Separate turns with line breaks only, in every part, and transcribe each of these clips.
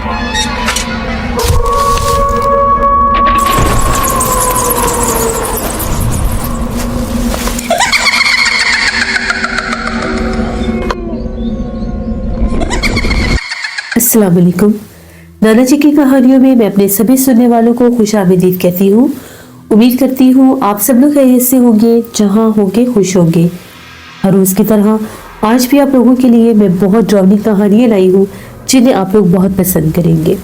السلام علیکم۔ نانا جی کی کہانیوں میں میں اپنے سبھی سننے والوں کو خوش آمدید کہتی ہوں۔ امید کرتی ہوں آپ سب لوگ خیریت سے ہوں گے، جہاں ہوں گے خوش ہوں گے۔ ہر روز کی طرح آج بھی آپ لوگوں کے لیے میں بہت ڈراؤنی کہانیاں لائی ہوں جنہیں آپ لوگ بہت پسند کریں گے۔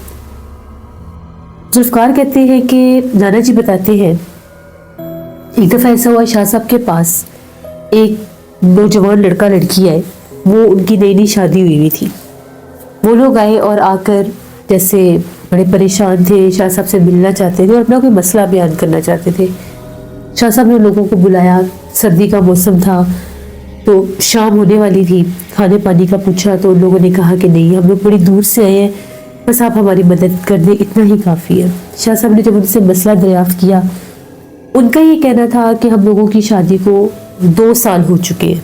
ذوالفقار کہتے ہیں کہ نانا جی بتاتے ہیں ایک دفعہ ایسا ہوا شاہ صاحب کے پاس ایک نوجوان لڑکا لڑکی آئے، وہ ان کی نئی نئی شادی ہوئی تھی۔ وہ لوگ آئے اور آ کر جیسے بڑے پریشان تھے، شاہ صاحب سے ملنا چاہتے تھے اور اپنا کوئی مسئلہ بیان کرنا چاہتے تھے۔ شاہ صاحب نے لوگوں کو بلایا، سردی کا موسم تھا تو شام ہونے والی تھی، کھانے پانی کا پوچھا تو ان لوگوں نے کہا کہ نہیں، ہم لوگ بڑی دور سے آئے ہیں، بس آپ ہماری مدد کر دیں، اتنا ہی کافی ہے۔ شاہ صاحب نے جب ان سے مسئلہ دریافت کیا، ان کا یہ کہنا تھا کہ ہم لوگوں کی شادی کو 2 سال ہو چکے ہیں،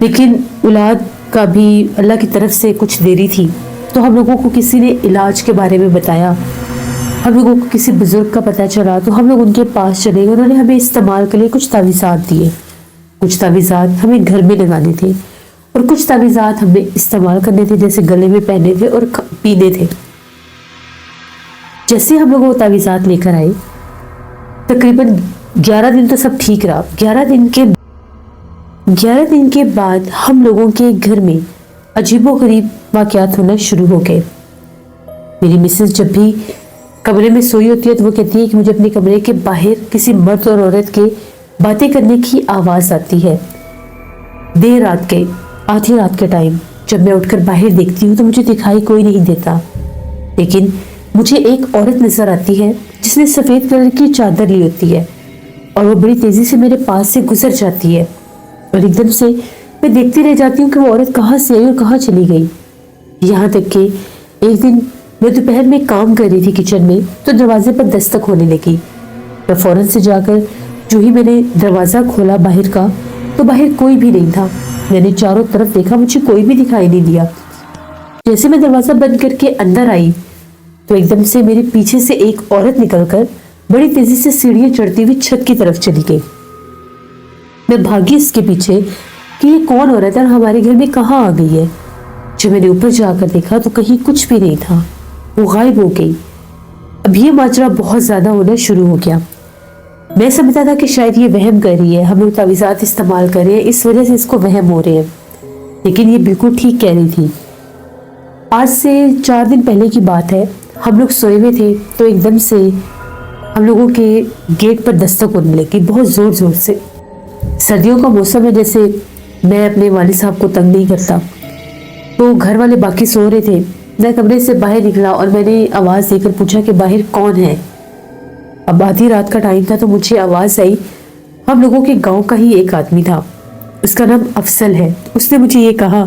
لیکن اولاد کا بھی اللہ کی طرف سے کچھ دیری تھی، تو ہم لوگوں کو کسی نے علاج کے بارے میں بتایا، ہم لوگوں کو کسی بزرگ کا پتہ چلا تو ہم لوگ ان کے پاس چلے گئے۔ انہوں نے ہمیں استعمال کے لیے کچھ تعویذات دیے، کچھ تعویذات ہمیں گھر میں لگانے تھے اور کچھ تعویذات ہمیں استعمال کرنے تھے، جیسے گلے میں پہنے تھے اور پینے تھے۔ جیسے ہم لوگ وہ تعویذات لے کر آئے، تقریباً 11 دن تو سب ٹھیک رہا۔ 11 دن کے بعد ہم لوگوں کے گھر میں عجیب و غریب واقعات ہونا شروع ہو گئے۔ میری مسز جب بھی کمرے میں سوئی ہوتی ہے تو وہ کہتی ہے کہ مجھے اپنے کمرے کے باہر کسی مرد اور عورت کے باتیں کرنے کی آواز آتی ہے۔ دیر رات کے، آدھی رات کے ٹائم جب میں اٹھ کر باہر دیکھتی ہوں تو مجھے دکھائی کوئی نہیں دیتا، لیکن مجھے ایک عورت نظر آتی ہے جس نے سفید کلر کی چادر لی ہوتی ہے اور وہ بڑی تیزی سے میرے پاس سے گزر جاتی ہے، اور ایک دم سے میں دیکھتی رہ جاتی ہوں کہ وہ عورت کہاں سے آئی اور کہاں چلی گئی۔ یہاں تک کہ ایک دن میں دوپہر میں کام کر رہی تھی کچن میں تو دروازے پر دستک ہونے لگی۔ میں فوراً سے جا کر جو ہی میں نے دروازہ کھولا باہر کا تو باہر کوئی بھی نہیں تھا۔ میں نے چاروں طرف دیکھا، مجھے کوئی بھی دکھائی نہیں دیا۔ جیسے میں دروازہ بند کر کے اندر آئی تو ایک دم سے میرے پیچھے سے ایک عورت نکل کر بڑی تیزی سے سیڑھیاں چڑھتی ہوئی چھت کی طرف چلی گئی۔ میں بھاگی اس کے پیچھے کہ یہ کون عورت ہے اور ہمارے گھر میں کہاں آ گئی ہے۔ جب میں نے اوپر جا کر دیکھا تو کہیں کچھ بھی نہیں تھا، وہ غائب ہو گئی۔ اب یہ ماجرا بہت زیادہ ہونا شروع ہو گیا۔ میں سمجھتا تھا کہ شاید یہ وہم کر رہی ہے، ہم لوگ تعویذات استعمال کر رہے ہیں، اس وجہ سے اس کو وہم ہو رہے ہیں، لیکن یہ بالکل ٹھیک کہہ رہی تھی۔ آج سے 4 دن پہلے کی بات ہے، ہم لوگ سوئے ہوئے تھے تو ایک دم سے ہم لوگوں کے گیٹ پر دستک ہونے لگی، بہت زور زور سے۔ سردیوں کا موسم ہے، جیسے میں اپنے والد صاحب کو تنگ نہیں کرتا، تو گھر والے باقی سو رہے تھے۔ میں کمرے سے باہر نکلا اور میں نے آواز دے کر پوچھا کہ باہر کون ہے۔ اب آدھی رات کا ٹائم تھا تو مجھے آواز آئی، ہم لوگوں کے گاؤں کا ہی ایک آدمی تھا، اس کا نام افضل ہے۔ اس نے مجھے یہ کہا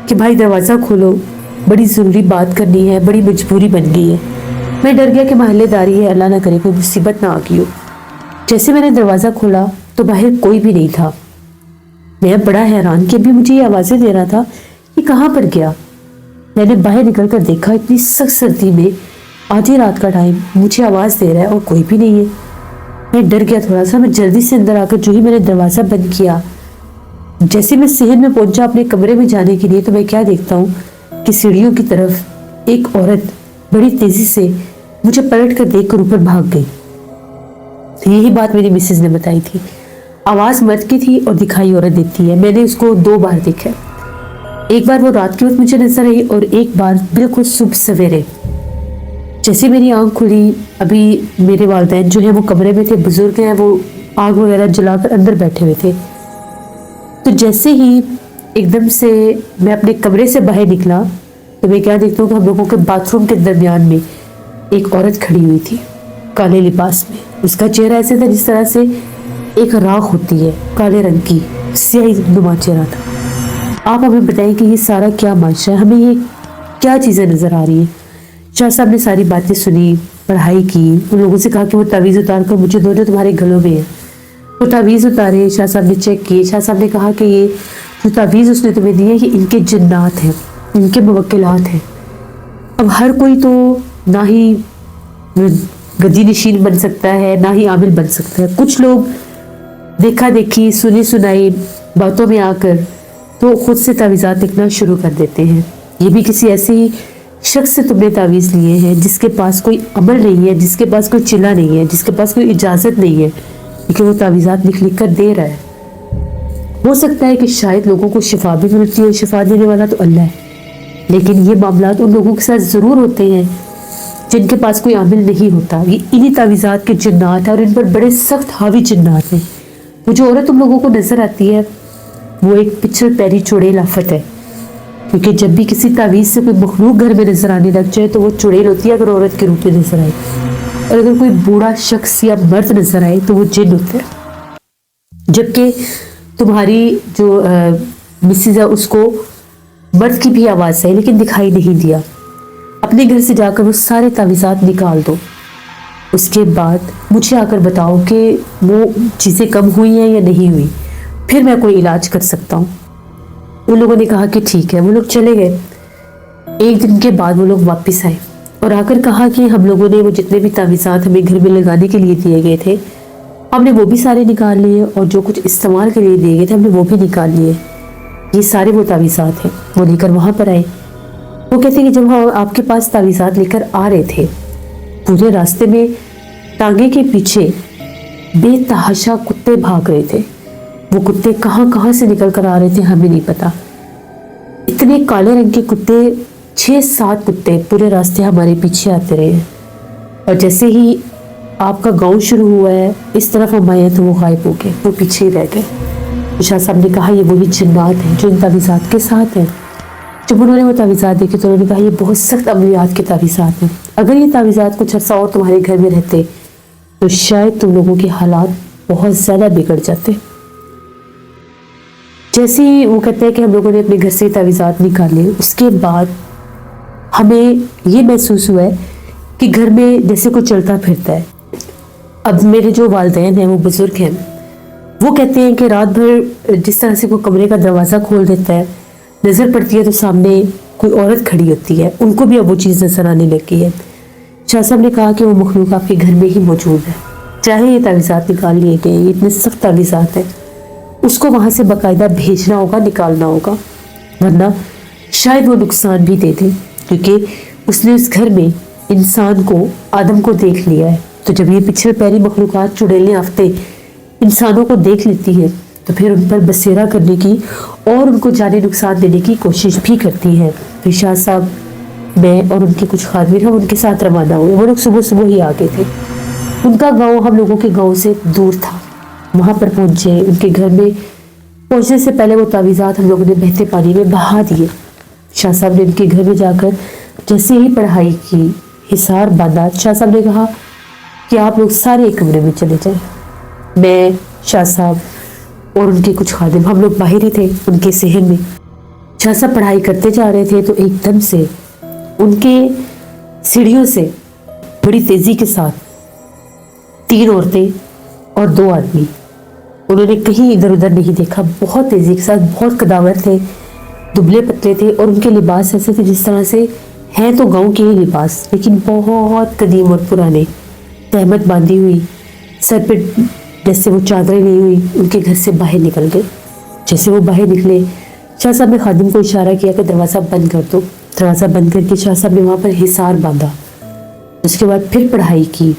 کہ بھائی دروازہ کھولو، بڑی ضروری بات کرنی ہے، بڑی مجبوری بن گئی ہے۔ میں ڈر گیا کہ محلے داری ہے، اللہ نہ کرے کوئی مصیبت نہ آ گئی ہو۔ جیسے میں نے دروازہ کھولا تو باہر کوئی بھی نہیں تھا۔ میں بڑا حیران کہ ابھی مجھے یہ آوازیں دے رہا تھا، یہ کہاں پر گیا۔ میں نے باہر نکل کر دیکھا، اتنی سخت سردی میں آدھی رات کا ٹائم مجھے آواز دے رہا ہے اور کوئی بھی نہیں ہے۔ میں ڈر گیا تھوڑا سا، میں جلدی سے اندر آ کر جو ہی میں نے دروازہ بند کیا، جیسے میں صحن میں پہنچا اپنے کمرے میں جانے کے لیے تو میں کیا دیکھتا ہوں کہ سیڑھیوں کی طرف ایک عورت بڑی تیزی سے مجھے پلٹ کر دیکھ کر اوپر بھاگ گئی۔ یہی بات میری مسز نے بتائی تھی، آواز مرد کی تھی اور دکھائی عورت دیتی ہے۔ میں نے اس کو 2 بار دیکھا، ایک بار وہ رات کے وقت مجھے نظر آئی اور ایک بار بالکل صبح سویرے۔ جیسے میری آنکھ کھلی، ابھی میرے والدین جو ہیں وہ کمرے میں تھے، بزرگ ہیں، وہ آگ وغیرہ جلا کر اندر بیٹھے ہوئے تھے۔ تو جیسے ہی ایک دم سے میں اپنے کمرے سے باہر نکلا تو میں کیا دیکھتا ہوں کہ ہم لوگوں کے باتھ روم کے درمیان میں ایک عورت کھڑی ہوئی تھی کالے لباس میں۔ اس کا چہرہ ایسے تھا جس طرح سے ایک راکھ ہوتی ہے، کالے رنگ کی سیاہی نما چہرہ تھا۔ آپ ہمیں بتائیں کہ یہ سارا کیا معاشرہ ہے، ہمیں یہ کیا چیزیں نظر آ رہی ہیں۔ شاہ صاحب نے ساری باتیں سنی، پڑھائی کی، ان لوگوں سے کہا کہ وہ تعویذ اتار کر مجھے دو جو تمہارے گلوں میں ہے۔ وہ تعویذ اتارے، شاہ صاحب نے چیک کیے۔ شاہ صاحب نے کہا کہ یہ جو تعویذ اس نے تمہیں دی ہے یہ ان کے جنات ہیں، ان کے موکلات ہیں۔ अब हर कोई तो ना ही गद्दी नशीन बन सकता है, ना ही आमिल बन सकता है। कुछ लोग देखा देखी, सुनी सुनाई बातों में आकर तो खुद से तावीज़ात लिखना शुरू कर देते हैं। ये भी किसी ऐसे ही शख्स से तुमने तावीज़ लिए हैं जिसके पास कोई अमल नहीं है, जिसके पास कोई चिल्ला नहीं है, जिसके पास कोई इजाज़त नहीं है, लेकिन वो तावीज़ात लिख लिख कर दे रहा है। हो सकता है कि शायद लोगों को शिफा भी मिलती है, शिफा देने वाला तो अल्लाह है, लेकिन ये मामलात उन लोगों के साथ ज़रूर होते हैं जिनके पास कोई आमिल नहीं होता। ये इन्हीं तावीज़ात के जिन्नात हैं और इन पर बड़े सख्त हावी जिन्नात हैं। वो जो औरत तुम लोगों को नजर आती है वो एक पिछल पैरी चुड़ैल आफत है, क्योंकि जब भी किसी तावीज़ से कोई मखलूक घर में नजर आने लग जाए तो वो चुड़ैल होती है अगर औरत के रूप में नजर आए, और अगर कोई बूढ़ा शख्स या मर्द नजर आए तो वो जिन होता है। जबकि तुम्हारी जो मिसेज है उसको मर्द की भी आवाज़ आई लेकिन दिखाई नहीं दिया। अपने घर से जाकर वो सारे तावीज़ात निकाल दो, उसके बाद मुझे आकर बताओ कि वो चीज़ें कम हुई हैं या नहीं हुई, फिर मैं कोई इलाज कर सकता हूँ। उन लोगों ने कहा कि ठीक है। वो लोग चले गए। एक दिन के बाद वो लोग वापस आए और आकर कहा कि हम लोगों ने वो जितने भी तावीज़ात हमें घर में लगाने के लिए दिए गए थे हमने वो भी सारे निकाल लिए, और जो कुछ इस्तेमाल के लिए दिए गए थे हमने वो भी निकाल लिए। ये सारे वो तावीज़ात हैं। वो लेकर वहाँ पर आए। वो कहते हैं कि जब हम आपके पास तावीज़ात लेकर आ रहे थे, पूरे रास्ते में टांगे के पीछे बेतहाशा कुत्ते भाग रहे थे। वो कुत्ते कहाँ कहाँ से निकल कर आ रहे थे हमें नहीं पता। इतने काले रंग के कुत्ते, 6-7 कुत्ते पूरे रास्ते हमारे पीछे आते रहे, और जैसे ही आपका गांव शुरू हुआ है इस तरफ हम आए तो वो गायब हो गए, वो पीछे ही रह गए। शाह साहब ने कहा ये वही जिन्नात हैं जो इन तावीज़ात के साथ हैं। जब उन्होंने वो तावीज़ात देखे तो उन्होंने कहा ये बहुत सख्त अमलियात के तावीज़ात हैं। अगर ये तावीज़ात कुछ अर्सा और तुम्हारे घर में रहते तो शायद तुम लोगों के हालात बहुत ज़्यादा बिगड़ जाते। जैसे ही वो कहते हैं कि हम लोगों ने अपने घर से तावीज़ात निकाले, उसके बाद हमें ये महसूस हुआ है कि घर में जैसे कोई चलता फिरता है। अब मेरे जो वालिदैन हैं वो बुज़ुर्ग हैं, वो कहते हैं कि रात भर जिस तरह से कोई कमरे का दरवाज़ा खोल देता है, नज़र पड़ती है तो सामने कोई औरत खड़ी होती है। उनको भी अब वो चीज़ नज़र आने लगी है। शाह साहब ने कहा कि वो मखलूक आपके घर में ही मौजूद है, चाहे ये तावीज़ात निकाल लिए गए, ये इतने सख्त तावीज़ात हैं, उसको वहाँ से बाकायदा भेजना होगा, निकालना होगा, वरना शायद वो नुकसान भी दे दे, क्योंकि उसने उस घर में इंसान को, आदम को देख लिया है। तो जब ये पिछले पैरी मखलूक़ात, चुड़ैलें, आफतें इंसानों को देख लेती है तो फिर उन पर बसेरा करने की और उनको जाने नुकसान देने की कोशिश भी करती है। फिर शाह साहब, मैं और उनके कुछ खादमीन हम उनके साथ रवाना हुए। वो लोग सुबह सुबह ही आ गए थे। उनका गांव हम लोगों के गांव से दूर था। वहाँ पर पहुँचे। उनके घर में पहुँचने से पहले वो तावीज़ात हम लोगों ने बहते पानी में बहा दिए। शाह साहब ने उनके घर में जाकर जैसे ही पढ़ाई की, हिसार बांधा। शाह साहब ने कहा कि आप लोग सारे एक कमरे में चले जाएं। मैं, शाह साहब और उनके कुछ खादिम, हम लोग बाहर ही थे उनके सहन में। शाह साहब पढ़ाई करते जा रहे थे तो एकदम से उनके सीढ़ियों से बड़ी तेजी के साथ 3 औरतें और 2 आदमी, उन्होंने कहीं इधर उधर नहीं देखा, बहुत तेजी के साथ, बहुत कदावर थे, दुबले पतले थे, और उनके लिबास ऐसे थे जिस तरह से हैं तो गांव के ही लिबास, लेकिन बहुत कदीम और पुराने। तहमत बांधी हुई, सर पे जैसे वो चादरें ली हुई, उनके घर से बाहर निकल गए। जैसे वो बाहर निकले, शाह साहब ने खादिम को इशारा किया कि दरवाज़ा बंद कर दो। दरवाज़ा बंद करके शाह साहब ने वहाँ पर हिसार बांधा। उसके बाद फिर पढ़ाई की,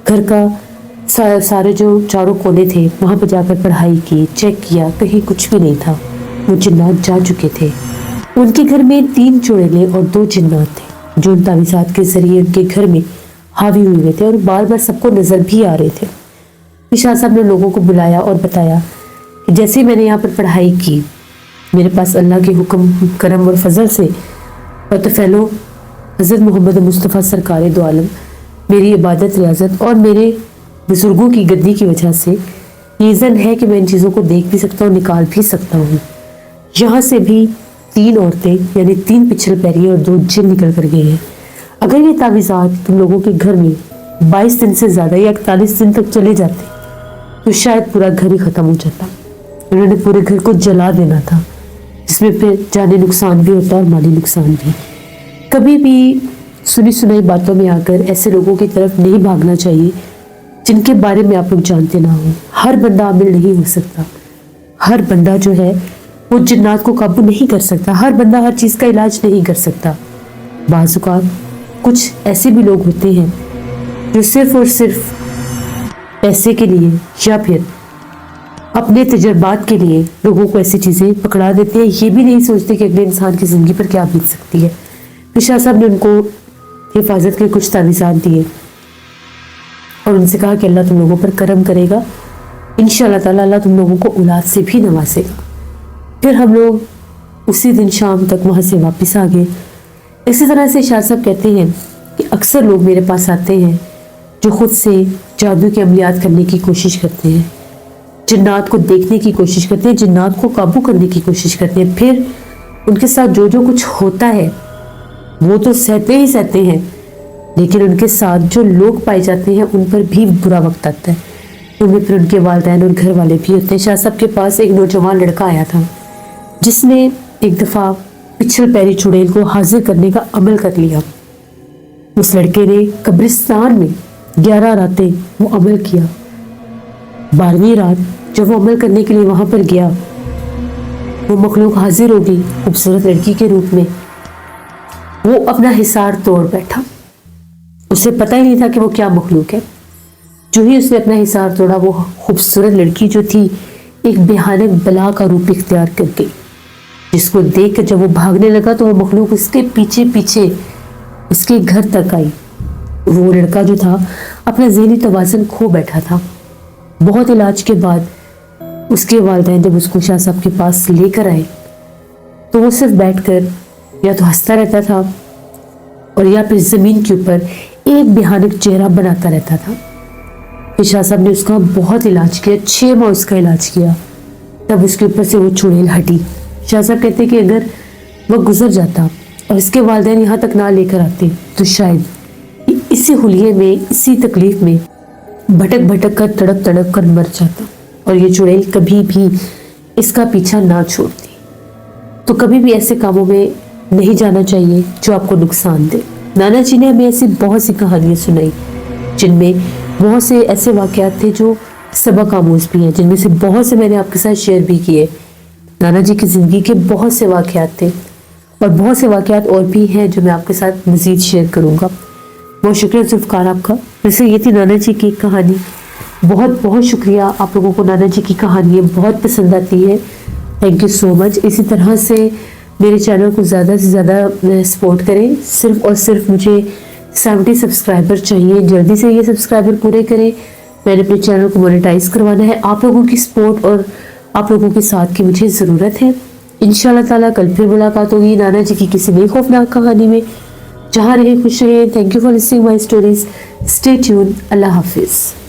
घर का सारे जो चारों कोने थे वहाँ पर जाकर पढ़ाई की, चेक किया, कहीं कुछ भी नहीं था। वो जिन्नात जा चुके थे। उनके घर में 3 चुड़ैलें और 2 जिन्नात थे जो उन तावीज़ात के ज़रिए उनके घर में हावी हुए थे और बार बार सबको नज़र भी आ रहे थे। शाह साहब ने लोगों को बुलाया और बताया कि जैसे ही मैंने यहाँ पर पढ़ाई की, मेरे पास अल्लाह के हुक्म, करम और फजल से और तफैलो हज़रत मोहम्मद मुस्तफ़ा सरकार दो आलम, मेरी इबादत, रियाजत और मेरे बुज़ुर्गों की गद्दी की वजह से ये ज़न है कि मैं इन चीज़ों को देख भी सकता हूँ, निकाल भी सकता हूँ। यहाँ से भी 3 औरतें यानी 3 पिछल पैरी और 2 जिन निकल कर गए हैं। अगर ये तावीज़ात तुम लोगों के घर में 22 दिन से ज़्यादा या 41 दिन तक चले जाते तो शायद पूरा घर ही ख़त्म हो जाता। उन्होंने पूरे घर को जला देना था, जिसमें फिर जानी नुकसान भी होता और माली नुकसान भी। कभी भी सुनी सुनाई बातों में आकर ऐसे लोगों की तरफ नहीं भागना चाहिए जिनके बारे में आप लोग जानते ना हो। हर बंदा आमिल नहीं हो सकता, हर बंदा जो है वो जिन्नात को काबू नहीं कर सकता, हर बंदा हर चीज़ का इलाज नहीं कर सकता। बाज़ औक़ात कुछ ऐसे भी लोग होते हैं जो सिर्फ और सिर्फ पैसे के लिए या फिर अपने तजर्बात के लिए लोगों को ऐसी चीज़ें पकड़ा देते हैं, ये भी नहीं सोचते कि अगले इंसान की ज़िंदगी पर क्या बीत सकती है। तो शाह साहब ने उनको हिफाजत के कुछ तावीज़ात दिए और उनसे कहा कि अल्लाह तुम लोगों पर करम करेगा, इंशाअल्लाह ताला अल्लाह तुम लोगों को औलाद से भी नवाजेगा। फिर हम लोग उसी दिन शाम तक वहाँ से वापस आ गए। इसी तरह से शाह साहब कहते हैं कि अक्सर लोग मेरे पास आते हैं जो खुद से जादू के अमलियात करने की कोशिश करते हैं, जिन्नात को देखने की कोशिश करते हैं, जिन्नात को काबू करने की कोशिश करते हैं। फिर उनके साथ जो जो कुछ होता है वो तो सहते ही सहते हैं, लेकिन उनके साथ जो लोग पाए जाते हैं उन पर भी बुरा वक्त आता है। उनमें फिर उनके वालिदैन और घर वाले भी होते हैं। शाह साहब के पास एक नौजवान लड़का आया था जिसने एक दफ़ा पिछल पैरी चुड़ैल को हाजिर करने का अमल कर लिया। उस लड़के ने कब्रिस्तान में 11 रातें वो अमल किया। 12वीं रात जब वो अमल करने के लिए वहां पर गया, वो मखलूक हाजिर हो गई खूबसूरत लड़की के रूप में। वो अपना हिसार तोड़ बैठा, उसे पता ही नहीं था कि वो क्या मखलूक है। जो ही उसने अपना हिसार तोड़ा, वो खूबसूरत लड़की जो थी एक भयानक बला का रूप इख्तियार कर गई, जिसको देख कर जब वो भागने लगा तो वो मखलूक उसके पीछे पीछे इसके घर तक आई। वो लड़का जो था अपना ज़हनी तवाज़ुन खो बैठा था। बहुत इलाज के बाद उसके वालिदैन जब उसको शाह साहब के पास लेकर आए तो वो सिर्फ बैठकर या तो हंसता रहता था और या फिर ज़मीन के ऊपर एक भयानक चेहरा बनाता रहता था। फिर शाह साहब ने उसका बहुत इलाज किया, 6 माह उसका इलाज किया, तब उसके ऊपर से वो चुड़ैल हटी। शाह साहब कहते कि अगर वह गुजर जाता और इसके वालिदैन यहाँ तक ना लेकर आते तो शायद इसी हुलिये में, इसी तकलीफ में भटक भटक कर, तड़प तड़प कर मर जाता और ये चुड़ैल कभी भी इसका पीछा ना छोड़ती। तो कभी भी ऐसे कामों में नहीं जाना चाहिए जो आपको नुकसान दे। नाना जी ने हमें ऐसी बहुत सी कहानियाँ सुनाई जिनमें बहुत से ऐसे वाक़यात थे जो सबक आमूज़ भी हैं, जिनमें से बहुत से मैंने आपके साथ शेयर भी किए। नाना जी की ज़िंदगी के बहुत से वाक़यात थे और बहुत से वाक़यात और भी हैं जो मैं आपके साथ मज़ीद शेयर करूँगा। बहुत शुक्रिया जुल्फ़कार आपका। वैसे ये थी नाना जी की कहानी। बहुत बहुत शुक्रिया आप लोगों को नाना जी की कहानियाँ बहुत पसंद आती है। Thank you so much. इसी तरह से मेरे चैनल को ज़्यादा से ज़्यादा सपोर्ट करें। सिर्फ और सिर्फ मुझे 70 सब्सक्राइबर चाहिए, जल्दी से ये सब्सक्राइबर पूरे करें। मैंने अपने चैनल को मोनेटाइज करवाना है। आप लोगों की सपोर्ट और आप लोगों के साथ की मुझे ज़रूरत है। इंशाल्लाह ताला कल फिर मुलाकात होगी नाना जी की किसी नई खौफनाक कहानी में। जहाँ रहे खुश रहे। Thank you for listening my stories. Stay tune. अल्लाह हाफिज़।